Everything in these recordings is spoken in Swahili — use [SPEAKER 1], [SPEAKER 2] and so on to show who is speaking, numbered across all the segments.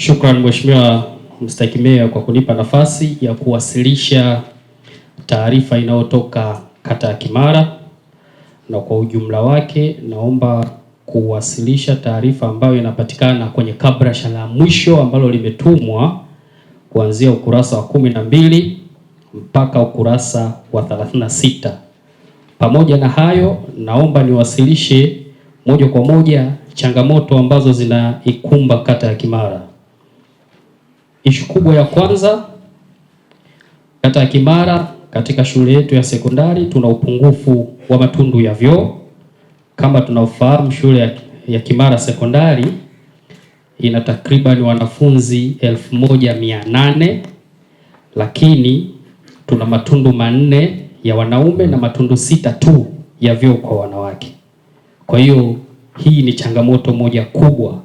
[SPEAKER 1] Shukrani Mheshimiwa Mstahiki Meya kwa kunipa nafasi ya kuwasilisha taarifa inayotoka kata ya Kimara, na kwa ujumla wake naomba kuwasilisha taarifa ambayo inapatikana kwenye kabrasha la mwisho ambalo limetumwa kuanzia ukurasa wa 12 mpaka ukurasa wa 36. Pamoja na hayo, naomba niwasilishe moja kwa moja changamoto ambazo zinaikumba kata ya Kimara. Ishu kubwa ya kwanza, kata ya Kimara katika shule yetu ya sekondari tuna upungufu wa matundu ya vyoo. Kama tunaofahamu, shule ya Kimara sekondari ina takriban wanafunzi 1800, lakini tuna matundu 4 ya wanaume na matundu 6 tu ya vyoo kwa wanawake. Kwa hiyo hii ni changamoto moja kubwa,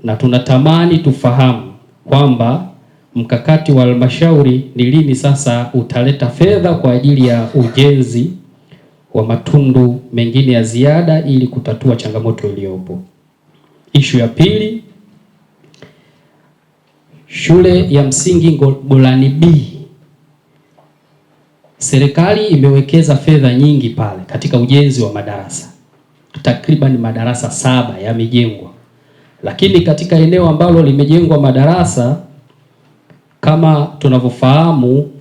[SPEAKER 1] na tunatamani tufahamu kwamba mkakati wa halmashauri ni lini sasa utaleta fedha kwa ajili ya ujenzi wa matundu mengine ya ziada ili kutatua changamoto iliyopo. Ishu ya pili, shule ya msingi Golani B. Serikali imewekeza fedha nyingi pale katika ujenzi wa madarasa. Takriban madarasa 7 yamejengwa. Lakini katika eneo ambalo limejengwa madarasa, kama tunavyofahamu,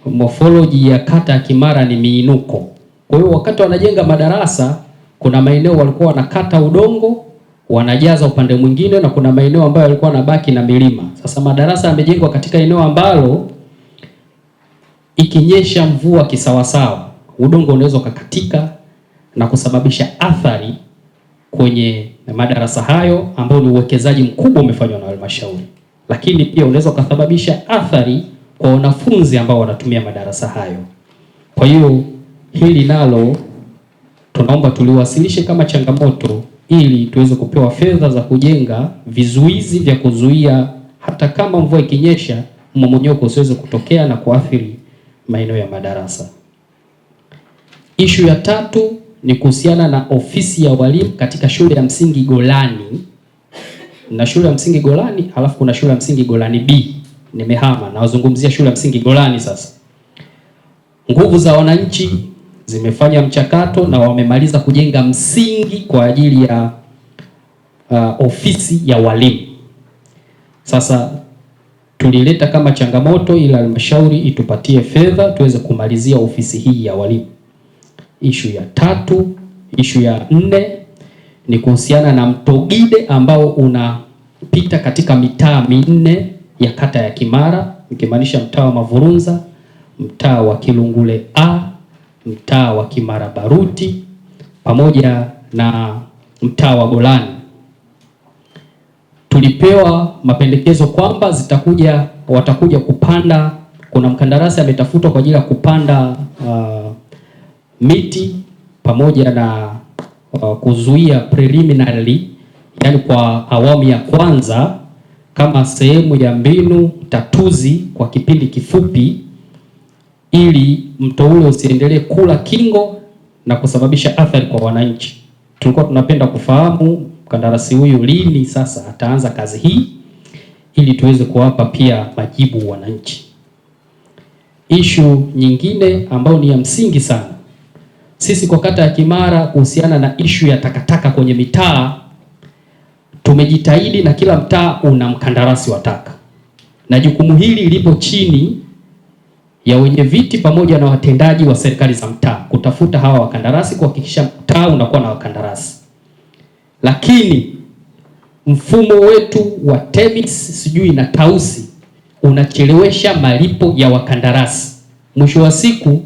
[SPEAKER 1] morphology ya kata ya Kimara ni miinuko. Kwa hiyo wakati wanajenga madarasa, kuna maeneo walikuwa wanakata udongo, wanajaza upande mwingine, na kuna maeneo ambayo walikuwa wanabaki na milima. Sasa madarasa yamejengwa katika eneo ambalo ikinyesha mvua kisawasawa, udongo unaweza kukatika na kusababisha athari kwenye madarasa hayo, ambao ni uwekezaji mkubwa umefanywa na halmashauri. Lakini pia unaweza kusababisha athari kwa wanafunzi ambao wanatumia madarasa hayo. Kwa hiyo hili nalo tunaomba tuliwasilishe kama changamoto ili tuweze kupewa fedha za kujenga vizuizi vya kuzuia hata kama mvua ikinyesha mmomonyoko usiweze kutokea na kuathiri maeneo ya madarasa. Ishu ya tatu ni kuhusiana na ofisi ya walimu katika shule ya msingi Golani. Na shule ya msingi Golani, halafu kuna shule ya msingi Golani B. Nimehama na wazungumzia shule ya msingi Golani sasa. Nguvu za wananchi zimefanya mchakato na wamemaliza kujenga msingi kwa ajili ya ofisi ya walimu. Sasa tulileta kama changamoto ili halmashauri itupatie fedha tuweze kumalizia ofisi hii ya walimu. Ishu ya tatu. Ishu ya 4 ni kuhusiana na mto Gide ambao unapita katika mitaa 4 ya kata ya Kimara, ikimaanisha mtaa wa Mavurunza, mtaa wa Kilungule A, mtaa wa Kimara Baruti pamoja na mtaa wa Golani. Tulipewa mapendekezo kwamba watakuja kupanda, kuna mkandarasi ametafutwa kwa ajili ya kupanda miti pamoja na kuzuia preliminary, yani kwa awamu ya kwanza, kama sehemu ya mbinu tatuzi kwa kipindi kifupi, ili mto ule usiendelee kula kingo na kusababisha athari kwa wananchi. Tulikuwa tunapenda kufahamu mkandarasi huyu lini sasa ataanza kazi hii ili tuweze kuwapa pia majibu wananchi. Ishu nyingine ambayo ni ya msingi sana, sisi kwa kata ya Kimara, kuhusiana na ishu ya takataka kwenye mitaa, tumejitahidi na kila mtaa una mkandarasi wa taka, na jukumu hili lipo chini ya wenye viti pamoja na watendaji wa serikali za mtaa kutafuta hawa wakandarasi, kuhakikisha mtaa unakuwa na wakandarasi. Lakini mfumo wetu wa TEMIS sijui na Tausi unachelewesha malipo ya wakandarasi. Mwisho wa siku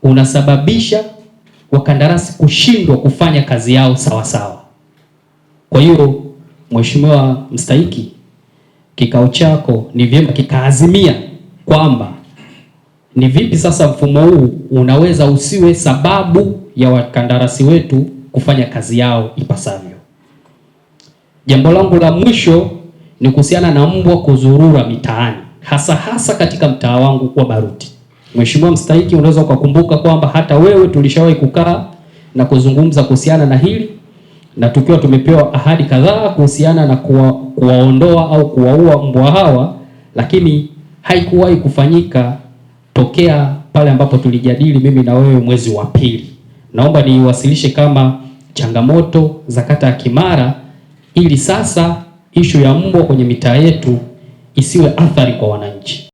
[SPEAKER 1] unasababisha wakandarasi kushindwa kufanya kazi yao sawa sawa. Kwa hiyo Mheshimiwa Mstahiki, kikao chako ni vyema kikaazimia kwamba ni vipi sasa mfumo huu unaweza usiwe sababu ya wakandarasi wetu kufanya kazi yao ipasavyo. Jambo langu la mwisho ni kuhusiana na mbwa kuzurura mitaani, hasa katika mtaa wangu wa Baruti. Mheshimiwa Mstahiki, unaweza kukumbuka kwamba hata wewe tulishawahi kukaa na kuzungumza kuhusiana na hili, na tukiwa tumepewa ahadi kadhaa kuhusiana na kuwaondoa au kuwaua mbwa hawa, lakini haikuwahi kufanyika tokea pale ambapo tulijadili mimi na wewe mwezi wa pili. Naomba niwasilishe kama changamoto za kata ya Kimara, ili sasa ishu ya mbwa kwenye mitaa yetu isiwe athari kwa wananchi.